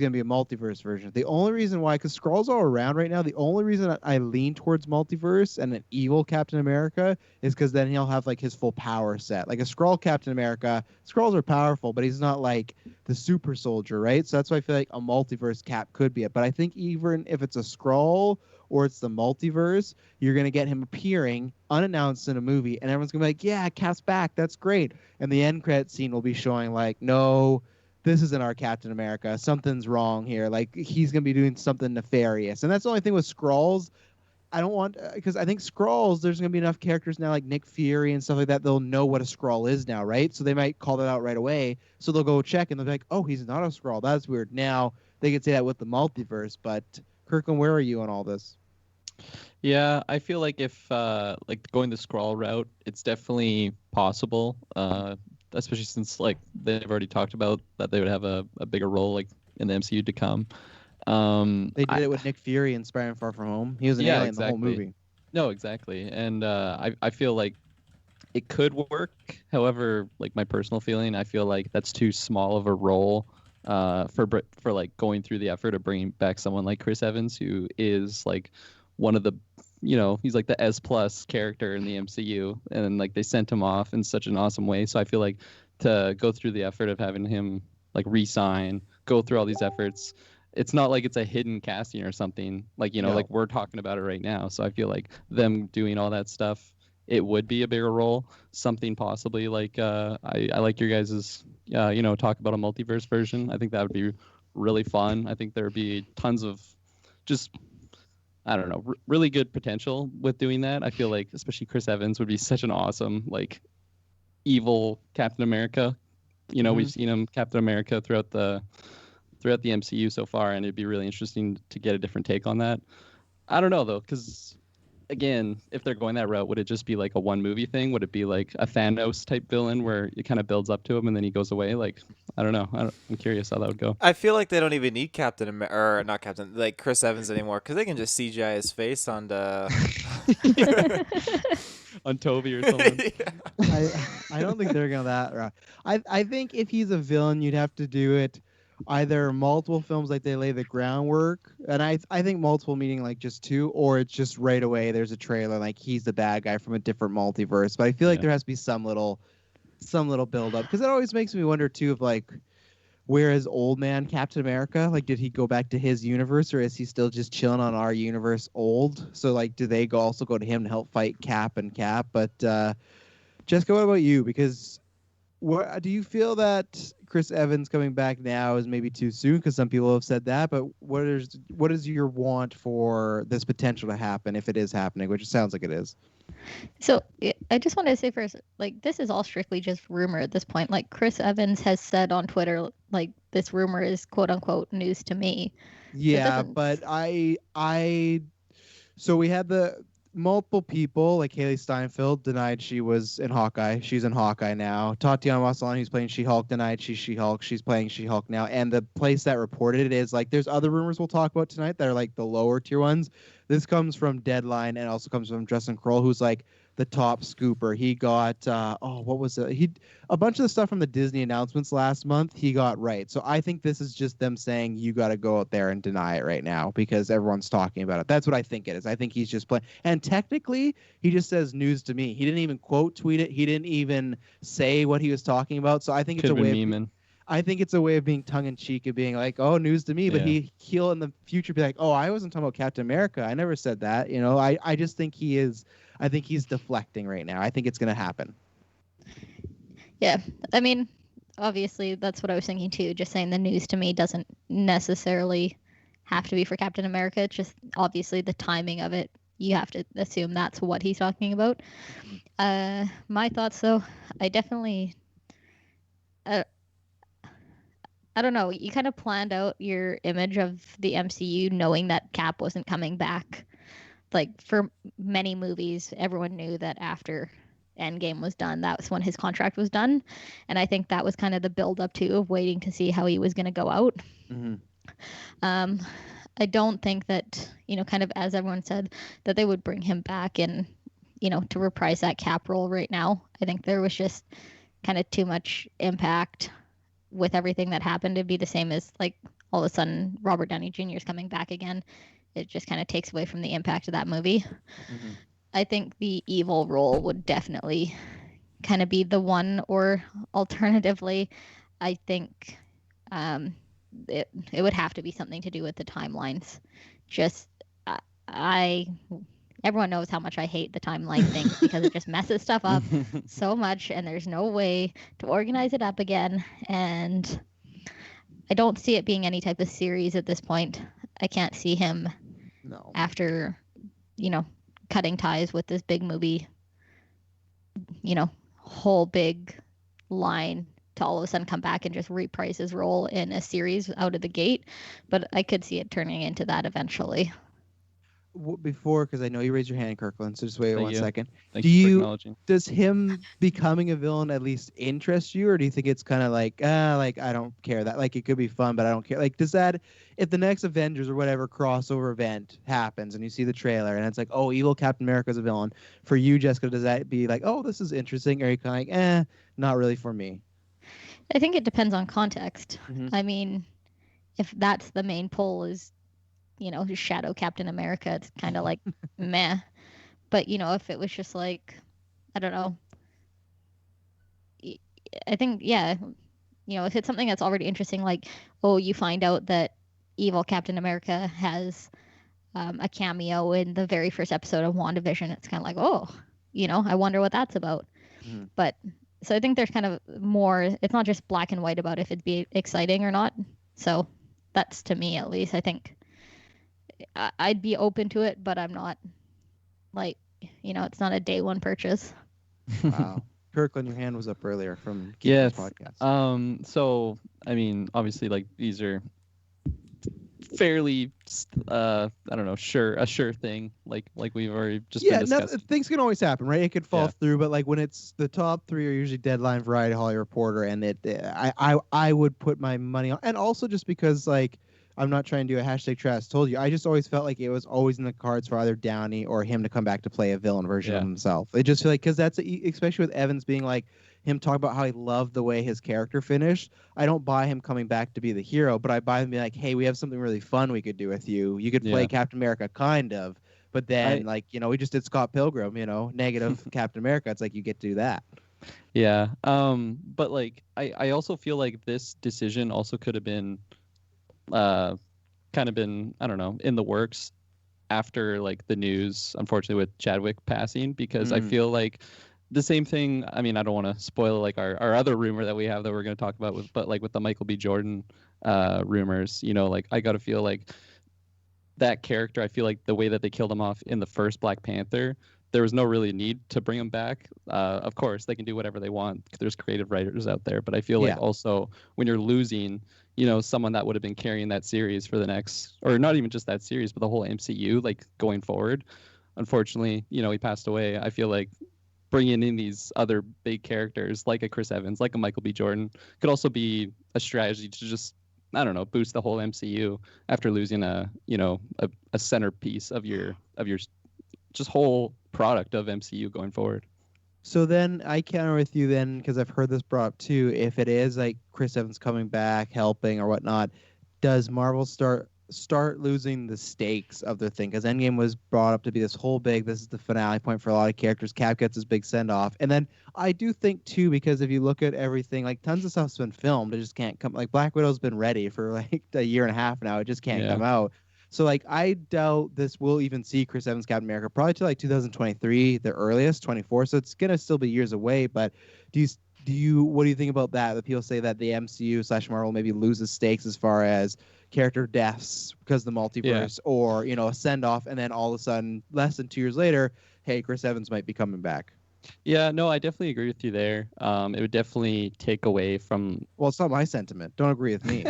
going to be a multiverse version. The only reason why, because Skrull's all around right now, the only reason I lean towards multiverse and an evil Captain America is because then he'll have like his full power set. Like a Skrull Captain America, Skrulls are powerful, but he's not like the super soldier, right? So that's why I feel like a multiverse Cap could be it. But I think even if it's a Skrull or it's the multiverse, you're going to get him appearing unannounced in a movie, and everyone's going to be like, yeah, Cap's back. That's great. And the end credit scene will be showing like, no, this isn't our Captain America. Something's wrong here. Like he's gonna be doing something nefarious, and that's the only thing with Skrulls. I don't want because I think Skrulls. There's gonna be enough characters now, like Nick Fury and stuff like that. They'll know what a Skrull is now, right? So they might call that out right away. So they'll go check and they'll be like, "Oh, he's not a Skrull. That's weird." Now they could say that with the multiverse, but Kirklin, where are you on all this? Yeah, I feel like if like going the scroll route, it's definitely possible. Especially since like they've already talked about that they would have a bigger role like in the MCU to come. They did it with Nick Fury in Spider-Man: Far From Home. He was an Yeah, alien the whole exactly. movie. No, exactly. And I feel like it could work. However, like my personal feeling, I feel like that's too small of a role for like going through the effort of bringing back someone like Chris Evans, who is like one of the, he's like the S+ character in the MCU, and like they sent him off in such an awesome way. So I feel like to go through the effort of having him like re-sign, go through all these efforts, it's not like it's a hidden casting or something, like No. like we're talking about it right now. So I feel like them doing all that stuff, it would be a bigger role, something possibly like I like your guys's talk about a multiverse version. I think that would be really fun. I think there would be tons of just, I don't know, really good potential with doing that. I feel like especially Chris Evans would be such an awesome like evil Captain America. We've seen him Captain America throughout the MCU so far, and it'd be really interesting to get a different take on that. I don't know though, because again, if they're going that route, would it just be like a one movie thing? Would it be like a Thanos type villain where it kind of builds up to him and then he goes away? Like, I don't know. I'm curious how that would go. I feel like they don't even need Captain America, or not Captain, like Chris Evans anymore, because they can just CGI his face on the on Toby or something. I don't think they're going that route. I think if he's a villain, you'd have to do it either multiple films, like they lay the groundwork, and I think multiple meaning like just two, or it's just right away there's a trailer like he's the bad guy from a different multiverse. But I feel like there has to be some little build up, because it always makes me wonder too of like, where is old man Captain America? Like, did he go back to his universe, or is he still just chilling on our universe old? So like, do they also go to him to help fight Cap? But Jessica, what about you? Because what do you feel that Chris Evans coming back now is maybe too soon? Because some people have said that. But what is your want for this potential to happen if it is happening, which it sounds like it is? So I just wanted to say first, like, this is all strictly just rumor at this point. Like, Chris Evans has said on Twitter, like, this rumor is quote unquote news to me. Yeah, but so we had the multiple people, like Haley Steinfeld denied she was in Hawkeye. She's in Hawkeye now. Tatiana Maslany, who's playing She-Hulk, denied she's She-Hulk. She's playing She-Hulk now. And the place that reported it is like, there's other rumors we'll talk about tonight that are like the lower tier ones. This comes from Deadline and also comes from Justin Kroll, who's like the top scooper. He got what was it? A bunch of the stuff from the Disney announcements last month he got right. So I think this is just them saying you got to go out there and deny it right now because everyone's talking about it. That's what I think it is. I think he's just playing. And technically, he just says news to me. He didn't even quote tweet it. He didn't even say what he was talking about. So I think it's a way of I think it's a way of being tongue-in-cheek and being like, oh, news to me. But he'll in the future be like, oh, I wasn't talking about Captain America. I never said that. I just think he is. I think he's deflecting right now. I think it's going to happen. Yeah. I mean, obviously, that's what I was thinking, too. Just saying the news to me doesn't necessarily have to be for Captain America. It's just obviously the timing of it. You have to assume that's what he's talking about. My thoughts, though, I definitely... I don't know. You kind of planned out your image of the MCU knowing that Cap wasn't coming back. Like, for many movies, everyone knew that after Endgame was done, that was when his contract was done. And I think that was kind of the build-up, too, of waiting to see how he was going to go out. Mm-hmm. I don't think that, kind of as everyone said, that they would bring him back and, to reprise that Cap role right now. I think there was just kind of too much impact with everything that happened. It'd be the same as like all of a sudden Robert Downey Jr. is coming back again, it just kind of takes away from the impact of that movie. Mhm. I think the evil role would definitely kind of be the one, or alternatively, I think it would have to be something to do with the timelines. Just I everyone knows how much I hate the timeline thing because it just messes stuff up so much, and there's no way to organize it up again. And I don't see it being any type of series at this point. I can't see him No. after, cutting ties with this big movie, whole big line to all of a sudden come back and just reprise his role in a series out of the gate. But I could see it turning into that eventually. Before, because I know you raised your hand, Kirkland, so just wait Thank one you. second. Thank you for acknowledging. Does him becoming a villain at least interest you, or do you think it's kind of like I don't care, that like it could be fun, but I don't care? Like, does that, if the next Avengers or whatever crossover event happens and you see the trailer and it's like, oh, evil Captain America's a villain, for you, Jessica, does that be like, oh, this is interesting, or are you kind of like, not really for me? I think it depends on context. Mhm. I mean, if that's the main pull is, Shadow Captain America, it's kind of like meh. But, if it was just like, I don't know, I think, yeah, if it's something that's already interesting, like, oh, you find out that evil Captain America has a cameo in the very first episode of WandaVision, it's kind of like, oh, I wonder what that's about. Mhm. But so I think there's kind of more, it's not just black and white about if it'd be exciting or not. So that's, to me at least, I think I'd be open to it, but I'm not like, it's not a day one purchase. Wow. Kirkland, your hand was up earlier from Geek Yes. podcast. So I mean, obviously, like these are fairly, I don't know, a sure thing. Like we've already just been discussing. Things can always happen, right? It could fall Yeah. through, but like when it's the top three are usually Deadline, Variety, Hollywood Reporter, and I would put my money on, and also just because like I'm not trying to do a hashtag trash told you, I just always felt like it was always in the cards for either Downey or him to come back to play a villain version of Yeah. himself. I just feel like, because that's especially with Evans being like him talk about how he loved the way his character finished. I don't buy him coming back to be the hero, but I buy him being like, hey, we have something really fun we could do with you. You could play Yeah. Captain America, kind of. But then, we just did Scott Pilgrim, negative Captain America. It's like you get to do that. Yeah. But like, I also feel like this decision also could have been, kind of been, I don't know, in the works after like the news, unfortunately, with Chadwick passing, because I feel like the same thing. I mean, I don't want to spoil like our other rumor that we have that we're going to talk about but like with the Michael B. Jordan rumors, like I got to feel like that character, I feel like the way that they killed him off in the first Black Panther, there was no really need to bring him back. Of course, they can do whatever they want. There's creative writers out there, but I feel like also when you're losing, someone that would have been carrying that series for the next, or not even just that series, but the whole MCU, like going forward. Unfortunately, he passed away. I feel like bringing in these other big characters like a Chris Evans, like a Michael B. Jordan, could also be a strategy to just, I don't know, boost the whole MCU after losing a centerpiece of your just whole product of MCU going forward. So then I counter with you then, because I've heard this brought up too. If it is like Chris Evans coming back, helping or whatnot, does Marvel start losing the stakes of their thing? Because Endgame was brought up to be this whole big, this is the finale point for a lot of characters. Cap gets his big send off, and then I do think too, because if you look at everything, like tons of stuff's been filmed, it just can't come. Like Black Widow's been ready for like a year and a half now, it just can't come out. So like I doubt this will even see Chris Evans Captain America probably till like 2023, the earliest, 24. So it's gonna still be years away. But do you what do you think about that? That people say that the MCU / Marvel maybe loses stakes as far as character deaths because of the multiverse, or a send off, and then all of a sudden, less than 2 years later, hey, Chris Evans might be coming back. Yeah, no, I definitely agree with you there. It would definitely take away from. Well, it's not my sentiment. Don't agree with me.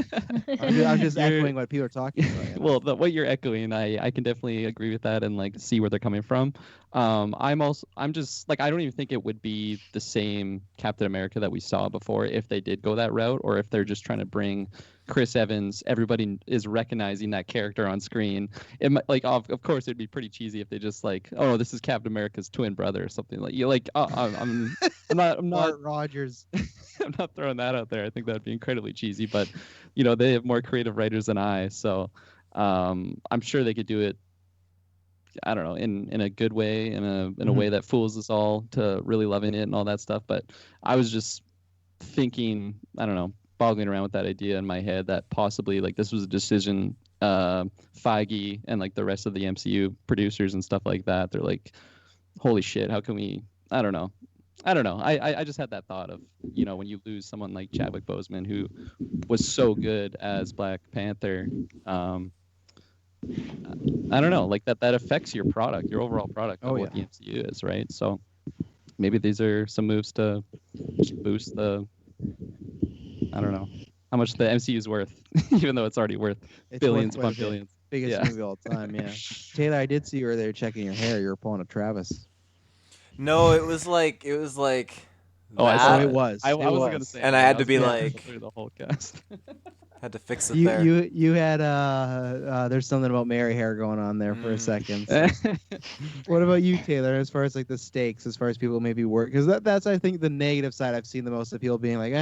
I'm just echoing what people are talking about. Well, what you're echoing, I can definitely agree with that and like see where they're coming from. I'm just like, I don't even think it would be the same Captain America that we saw before if they did go that route, or if they're just trying to bring Chris Evans, everybody is recognizing that character on screen. It might, like, of course, it'd be pretty cheesy if they just like, oh, this is Captain America's twin brother or something. Like, you like, I'm not Bart Rogers. I'm not throwing that out there. I think that'd be incredibly cheesy, but you know, they have more creative writers than I, so I'm sure they could do it. I don't know, in a good way, in a way that fools us all to really loving it and all that stuff. But I was just thinking, I don't know, boggling around with that idea in my head that possibly like this was a decision Feige and like the rest of the MCU producers and stuff like that, they're like, holy shit, how can we, I don't know. I just had that thought of, you know, when you lose someone like Chadwick Boseman, who was so good as Black Panther, I don't know, like that affects your product, your overall product of what the MCU is, right? So maybe these are some moves to boost the, I don't know, how much the MCU is worth, even though it's already worth billions upon billions. Biggest movie of all time, yeah. Taylor, I did see you earlier checking your hair. You were pulling a Travis. No, it was like. Oh, I saw that, it. I wasn't gonna say. And I had to be like, through the whole cast. had to fix it there. You had there's something about Mary hair going on there for a second. So. What about you, Taylor? As far as like the stakes, as far as people maybe work, because that's I think the negative side I've seen the most of people being like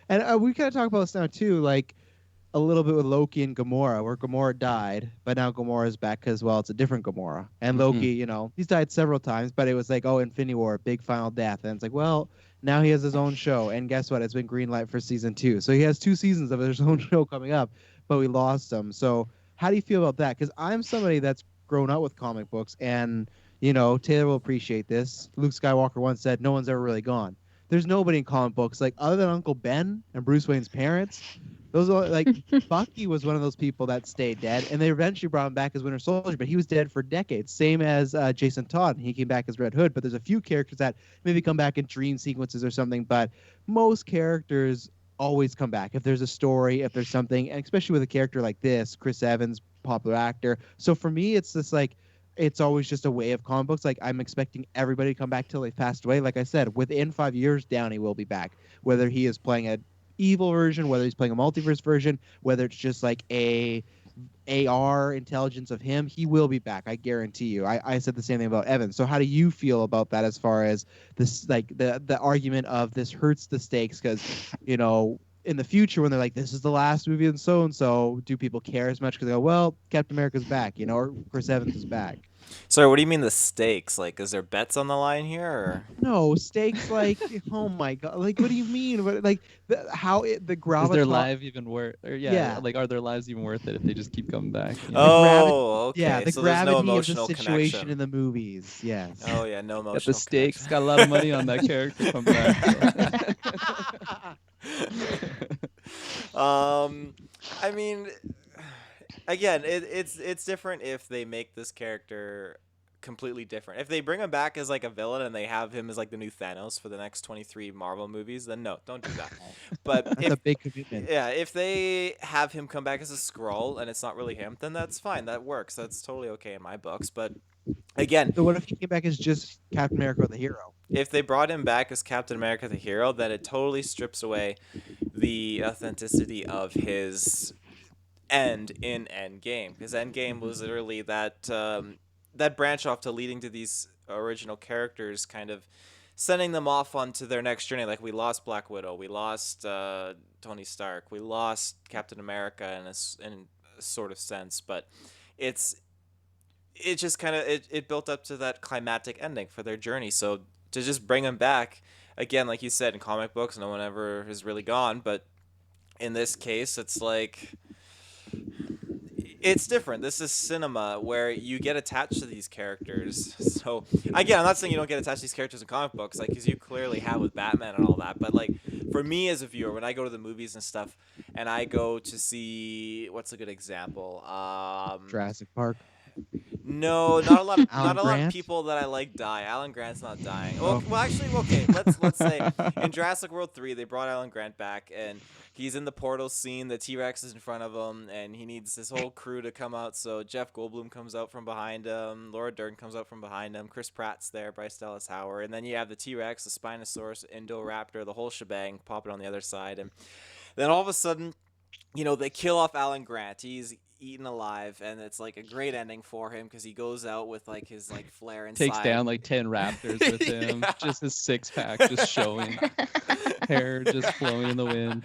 and we kind of talk about this now too, like a little bit with Loki and Gamora, where Gamora died, but now Gamora's back because, well, it's a different Gamora. And Loki, you know, he's died several times, but it was like, oh, Infinity War, big final death. And it's like, well, now he has his own show. And guess what? It's been greenlight for season 2. So he has 2 seasons of his own show coming up, but we lost him. So how do you feel about that? Because I'm somebody that's grown up with comic books, and, you know, Taylor will appreciate this. Luke Skywalker once said, no one's ever really gone. There's nobody in comic books, like, other than Uncle Ben and Bruce Wayne's parents. Those are like Bucky was one of those people that stayed dead, and they eventually brought him back as Winter Soldier, but he was dead for decades. Same as Jason Todd, he came back as Red Hood. But there's a few characters that maybe come back in dream sequences or something. But most characters always come back if there's a story, if there's something, and especially with a character like this, Chris Evans, popular actor. So for me, it's just like it's always just a way of comic books. Like I'm expecting everybody to come back till they passed away. Like I said, within 5 years, Downey will be back, whether he is playing a evil version, whether he's playing a multiverse version, whether it's just like a AR intelligence of him, he will be back. I guarantee you. I said the same thing about Evan. So how do you feel about that as far as this, like the argument of this hurts the stakes? Because, you know, in the future when they're like, this is the last movie and so, do people care as much? Because they go, well, Captain America's back, you know, or Chris Evans is back. Sorry, what do you mean the stakes? Like, is there bets on the line here? Or? No, stakes like, oh my god, like what do you mean? What, like the gravitas? Is their life even worth? Or like are their lives even worth it if they just keep coming back? You know? Oh, okay. Yeah, the so gravity there's no of the emotional situation connection. in the movies. Yes. Oh yeah, no emotional. Got the stakes, got a lot of money on that character come back. I mean, again, it's different if they make this character completely different. If they bring him back as like a villain and they have him as like the new Thanos for the next 23 Marvel movies, then no, don't do that. But That's a big commitment. Yeah, if they have him come back as a Skrull and it's not really him, then that's fine. That works. That's totally okay in my books. But again, So what if he came back as just Captain America the hero? if they brought him back as Captain America the hero, then it totally strips away the authenticity of his end in Endgame. Because Endgame was literally that that branch off to leading to these original characters, kind of sending them off onto their next journey. Like we lost Black Widow, we lost Tony Stark, we lost Captain America in a sort of sense, but it just kind of it built up to that climactic ending for their journey. So to just bring them back again, like you said, in comic books, no one ever is really gone, but in this case, it's like it's different. This is cinema where you get attached to these characters. So again, I'm not saying you don't get attached to these characters in comic books, like because you clearly have with Batman and all that. But like for me as a viewer, when I go to the movies and stuff, and I go to see what's a good example? Jurassic Park. No, not a lot. Of, Alan not a lot of Grant? people that I like die. Alan Grant's not dying. Well, actually, okay. Let's say in Jurassic World 3, they brought Alan Grant back, and he's in the portal scene. The T-Rex is in front of him, and he needs his whole crew to come out. So Jeff Goldblum comes out from behind him. Laura Dern comes out from behind him. Chris Pratt's there. Bryce Dallas Howard, and then you have the T-Rex, the Spinosaurus, Indoraptor, the whole shebang popping on the other side, and then all of a sudden, they kill off Alan Grant. He's eaten alive, and it's like a great ending for him because he goes out with like his like flare inside. Takes down like 10 raptors with him. Yeah. Just his six pack just showing. Hair just flowing in the wind.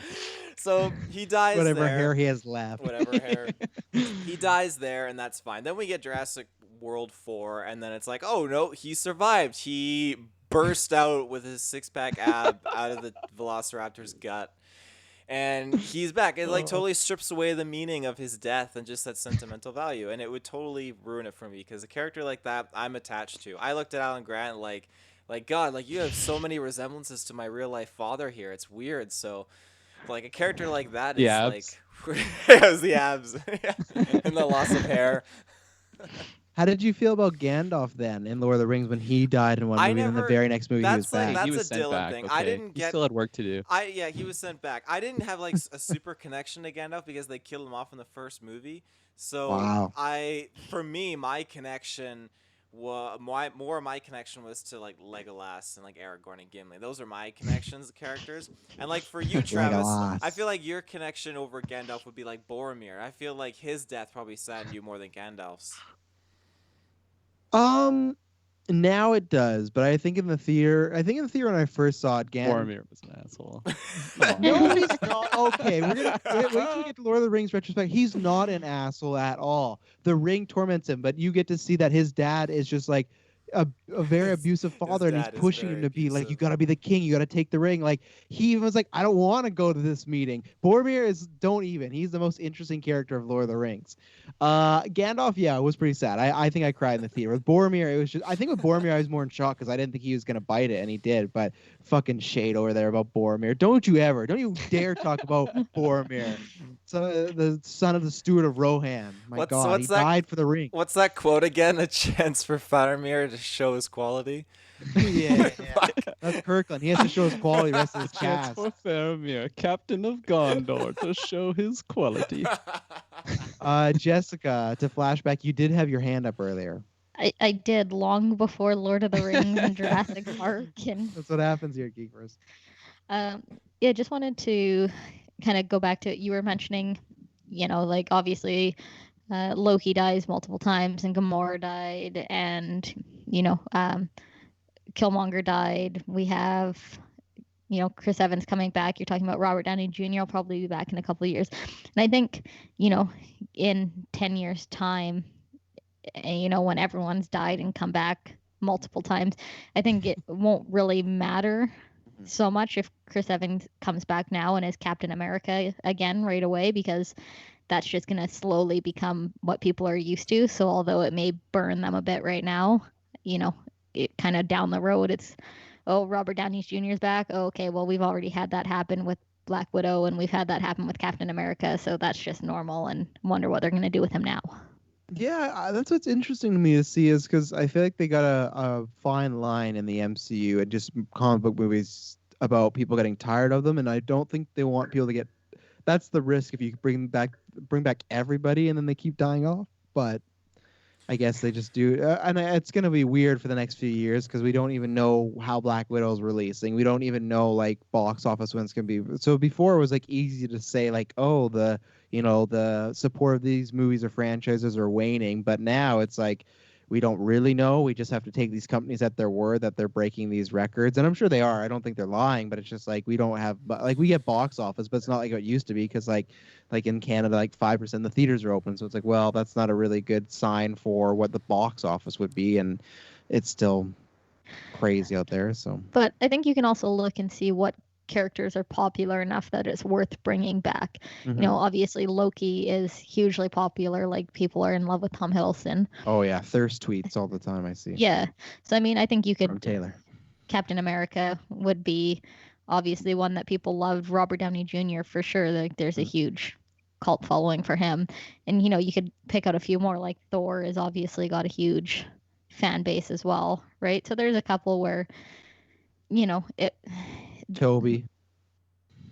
So he dies Whatever there. hair he has left. Whatever hair. He dies there, and that's fine. Then we get Jurassic World 4, and then it's like, oh no, he survived. He burst out with his six-pack ab out of the Velociraptor's gut. And he's back. It like totally strips away the meaning of his death and just that sentimental value. And it would totally ruin it for me because a character like that I'm attached to. I looked at Alan Grant like God, like you have so many resemblances to my real life father here. It's weird. So like a character like that is like it was the abs and the loss of hair. How did you feel about Gandalf then in Lord of the Rings when he died in one movie and in the very next movie he was back? That's he was a sent Dylan back. thing. Okay. I didn't get. He still had work to do. Yeah, he was sent back. I didn't have like a super connection to Gandalf because they killed him off in the first movie. So Wow. for me, my connection my connection was to like Legolas and like Aragorn and Gimli. Those are my connections, characters. And like for you, Travis, Legolas. I feel like your connection over Gandalf would be like Boromir. I feel like his death probably saddened you more than Gandalf's. Now it does, but I think in the theater when I first saw it, Boromir was an asshole. No, he's not. Okay, we're gonna wait till we get to Lord of the Rings retrospect. He's not an asshole at all. The ring torments him, but you get to see that his dad is just like a very abusive father, and he's pushing him to be like, you gotta be the king, you gotta take the ring. Like he even was like, I don't want to go to this meeting. Boromir he's the most interesting character of Lord of the Rings. Gandalf, yeah, it was pretty sad. I think I cried in the theater. With Boromir, it was just, I think with Boromir I was more in shock because I didn't think he was gonna bite it, and he did. But fucking shade over there about Boromir. Don't you dare talk about Boromir. So the son of the steward of Rohan. My God, he died for the ring. What's that quote again? A chance for Faramir to show his quality. yeah. That's Kirklin. He has to show his quality the rest of his Chance cast. for Faramir, captain of Gondor, to show his quality. Jessica, to flashback, you did have your hand up earlier. I did long before Lord of the Rings and Jurassic Park, and That's what happens here, Geekverse. yeah, just wanted to kind of go back to you were mentioning, like obviously Loki dies multiple times and Gamora died, and Killmonger died. We have Chris Evans coming back. You're talking about Robert Downey Jr. will probably be back in a couple of years, and I think in 10 years time, when everyone's died and come back multiple times, I think it won't really matter so much if Chris Evans comes back now and is Captain America again right away, because that's just going to slowly become what people are used to. So although it may burn them a bit right now, it kind of down the road, it's, oh, Robert Downey Jr. is back. Oh, okay, well, we've already had that happen with Black Widow, and we've had that happen with Captain America, so that's just normal, and wonder what they're going to do with him now. Yeah, that's what's interesting to me to see is because I feel like they got a fine line in the MCU and just comic book movies about people getting tired of them, and I don't think they want people to get. That's the risk if you bring back everybody and then they keep dying off. But I guess they just do, and it's gonna be weird for the next few years because we don't even know how Black Widow's releasing. We don't even know like box office when it's gonna be. So before it was like easy to say like, oh, the support of these movies or franchises are waning, but now it's like we don't really know. We just have to take these companies at their word that they're breaking these records, and I'm sure they are. I don't think they're lying, but it's just like we don't have like we get box office, but it's not like it used to be because like in Canada, like 5% of the theaters are open, so it's like, well, that's not a really good sign for what the box office would be, and it's still crazy out there. So, but I think you can also look and see what characters are popular enough that it's worth bringing back. Mhm. Obviously Loki is hugely popular, like people are in love with Tom Hiddleston. Oh yeah, thirst tweets all the time I see. Yeah, so I mean, I think you From could Taylor. Captain America would be obviously one that people loved. Robert Downey Jr. for sure, like there's a huge cult following for him, and you could pick out a few more, like Thor is obviously got a huge fan base as well, right? So there's a couple where it Toby.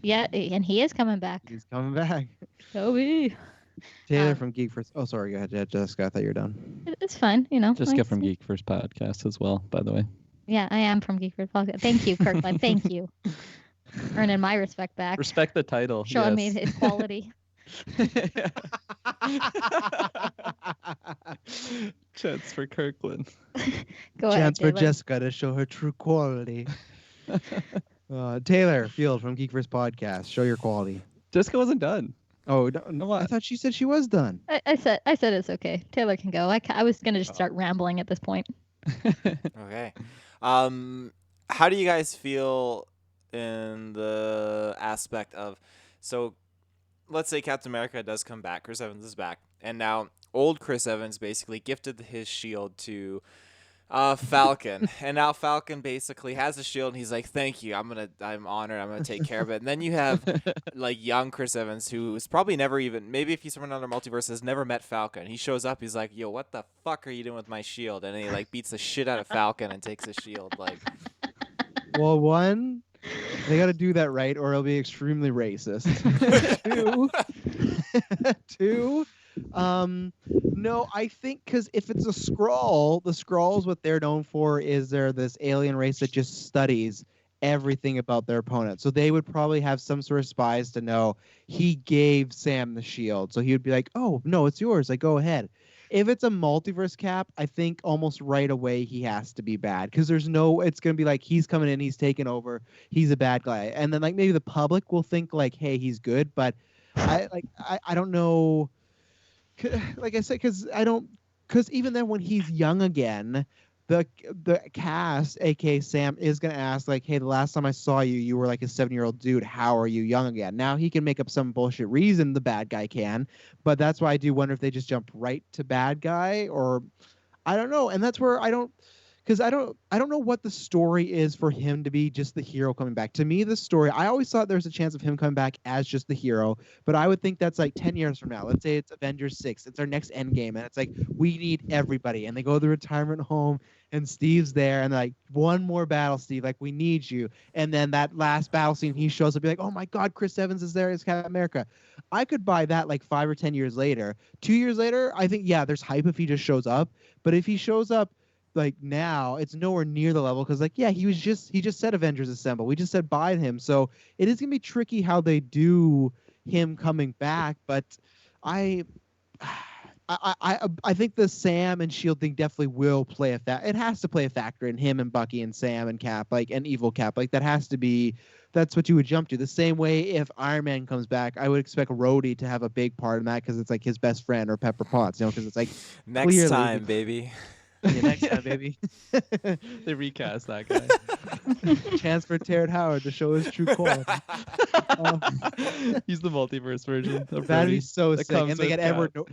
Yeah, and he is coming back. He's coming back. Toby. Taylor from Geek First. Oh, sorry. Go ahead, Jessica. I thought you were done. It's fine, Jessica from Geek First podcast as well, by the way. Yeah, I am from Geek First podcast. Thank you, Kirklin. Thank you. Earning my respect back. Respect the title. Showing yes. me his quality. Chance for Kirklin. Go ahead, Chance for Taylor. Jessica to show her true quality. Taylor Field from Geek Verse Podcast. Show your quality. Jessica wasn't done. Oh, no, I thought she said she was done. I said it's okay. Taylor can go. I was gonna just start rambling at this point. Okay. How do you guys feel in the aspect of, so let's say Captain America does come back, Chris Evans is back, and now old Chris Evans basically gifted his shield to Falcon, and now Falcon basically has a shield, and he's like, "Thank you, I'm honored, I'm gonna take care of it." And then you have like young Chris Evans, who is probably never even, maybe if he's from another multiverse, has never met Falcon. He shows up, he's like, "Yo, what the fuck are you doing with my shield?" And then he like beats the shit out of Falcon and takes his shield. Like, Well, one, they got to do that right, or it'll be extremely racist. Two, no, I think because if it's a Skrull, the Skrulls, what they're known for is they're this alien race that just studies everything about their opponent. So they would probably have some sort of spies to know he gave Sam the shield. So he would be like, "Oh no, it's yours. Like, go ahead." If it's a multiverse Cap, I think almost right away he has to be bad because it's going to be like he's coming in, he's taking over, he's a bad guy, and then like maybe the public will think like, hey, he's good, but I don't know, like I said, because even then when he's young again, the cast, aka Sam, is gonna ask like, hey, the last time I saw you, you were like a 7-year-old dude. How are you young again? Now he can make up some bullshit reason, the bad guy can, but that's why I do wonder if they just jump right to bad guy, or I don't know. And that's where I don't know what the story is for him to be just the hero coming back. To me, the story, I always thought there was a chance of him coming back as just the hero, but I would think that's like 10 years from now. Let's say it's Avengers 6. It's our next Endgame, and it's like, we need everybody. And they go to the retirement home, and Steve's there, and like, one more battle, Steve. Like, we need you. And then that last battle scene, he shows up, be like, oh my God, Chris Evans is there as Captain America. I could buy that like 5 or 10 years later. 2 years later, I think, yeah, there's hype if he just shows up. But if he shows up, like now, it's nowhere near the level because, like, yeah, he just said Avengers Assemble. We just said bye to him, so it is gonna be tricky how they do him coming back. But I think the Sam and Shield thing definitely will play a factor. It has to play a factor in him and Bucky and Sam and Cap, like, and Evil Cap. Like, that has to be. That's what you would jump to. The same way if Iron Man comes back, I would expect Rhodey to have a big part in that because it's like his best friend, or Pepper Potts, you know, because it's like next clearly, time, baby. Yeah, next time, baby. They recast that guy. Chance for Terrence Howard to show his true quality. He's the multiverse version of That'd Brody be so that sick. comes And they with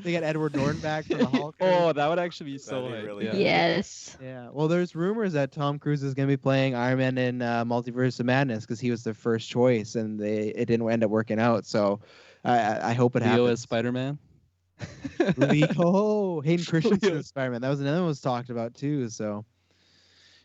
get Edward Norton back from the Hulk. Oh, that would actually be so That'd be hype, really yeah. good. Yes. Yeah. Well, there's rumors that Tom Cruise is going to be playing Iron Man in Multiverse of Madness because he was their first choice, and it didn't end up working out. So I hope it Leo happens. as Spider-Man. Hayden Christensen as Spider-Man. That was another one was talked about too. So,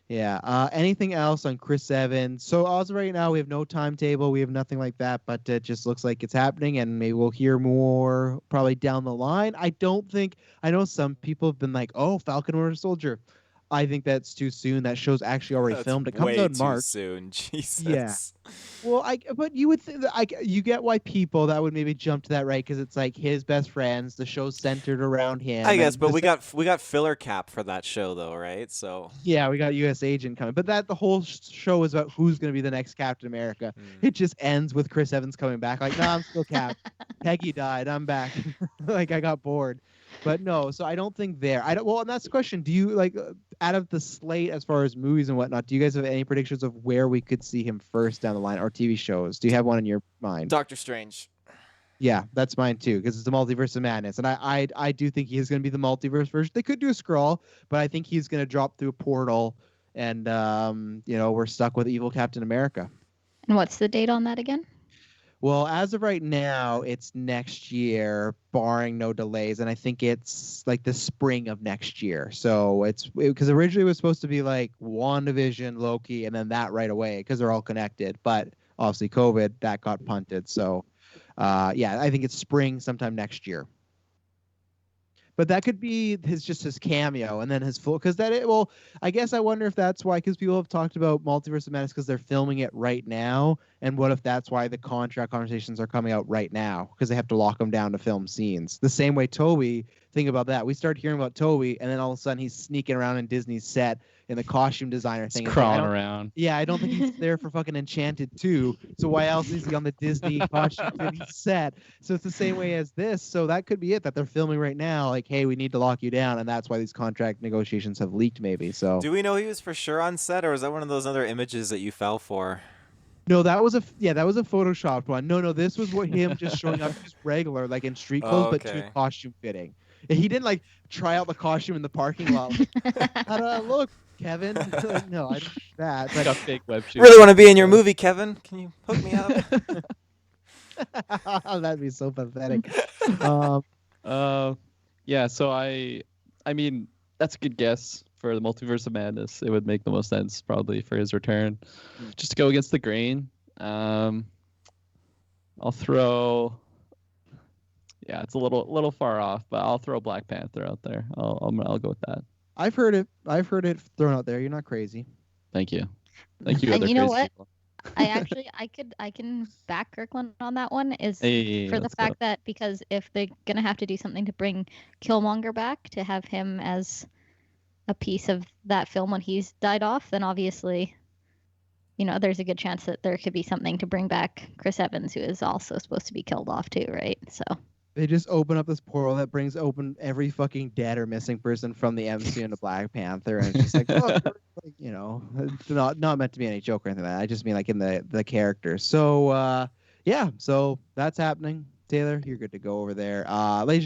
yeah. Anything else on Chris Evans? So as of right now, we have no timetable. We have nothing like that, but it just looks like it's happening, and maybe we'll hear more probably down the line. I know some people have been like, "Oh, Falcon Winter Soldier." I think that's too soon. That show's actually already That's filmed. It comes way out in too March. soon. Jesus. Yeah. Well, but you would think that you get why people that would maybe jump to that, right? Because it's like his best friends. The show's centered around him. I guess, and but the we got filler Cap for that show though, right? So Yeah, we got U.S. Agent coming, but the whole show is about who's going to be the next Captain America. It just ends with Chris Evans coming back, like, "No, I'm still Cap. Peggy died. I'm back." Like, I got bored, but no. So I don't think there. I don't. Well, and that's the question. Do you like out of the slate as far as movies and whatnot? Do you guys have any predictions of where we could see him first down the line, or TV shows? Do you have one in your mind? Doctor Strange. Yeah, that's mine too, because it's the Multiverse of Madness, and I do think he is going to be the multiverse version. They could do a Skrull, but I think he's going to drop through a portal, and we're stuck with evil Captain America. And what's the date on that again? Well, as of right now, it's next year, barring no delays, and I think it's like the spring of next year. So because originally it was supposed to be like WandaVision, Loki, and then that right away because they're all connected. But obviously, COVID that got punted. So, I think it's spring sometime next year. But that could be his cameo and then his full, because I guess I wonder if that's why, because people have talked about Multiverse of Madness because they're filming it right now, And what if that's why the contract conversations are coming out right now? Because they have to lock him down to film scenes. The same way Toby, think about that. We started hearing about Toby, and then all of a sudden he's sneaking around in Disney's set in the costume designer thing. It's crawling around. Yeah, I don't think he's there for fucking Enchanted 2. So why else is he on the Disney costume fitting set? So it's the same way as this. So that could be it, that they're filming right now. Like, hey, we need to lock you down, and that's why these contract negotiations have leaked, maybe. So Do we know he was for sure on set, or is that one of those other images that you fell for? no, that was a photoshopped one. No, this was what him just showing up just regular, like in street clothes, but to Okay. costume fitting. And he didn't like try out the costume in the parking lot. Like, how do I look, Kevin? Like, no, I didn't do that. Like a But fake web shoot. Really want to be in your movie, Kevin? Can you hook me up? that'd be so pathetic. Yeah, so I mean, that's a good guess for the Multiverse of Madness. It would make the most sense probably for his return. Just to go against the grain, I'll throw. Yeah, it's a little far off, but I'll throw Black Panther out there. I'll go with that. I've heard it thrown out there. You're not crazy. Thank you. Thank you. And other you know crazy what? people. I can back Kirklin on that one is Hey, for the let's go. fact that because if they're gonna have to do something to bring Killmonger back to have him as a piece of that film when he's died off, then obviously, there's a good chance that there could be something to bring back Chris Evans, who is also supposed to be killed off too, right? So They just open up this portal that brings open every fucking dead or missing person from the MCU into Black Panther, and it's just like, oh, it's not meant to be any joke or anything like that. I just mean like in the characters. So yeah, so that's happening. Taylor, you're good to go over there. Ladies and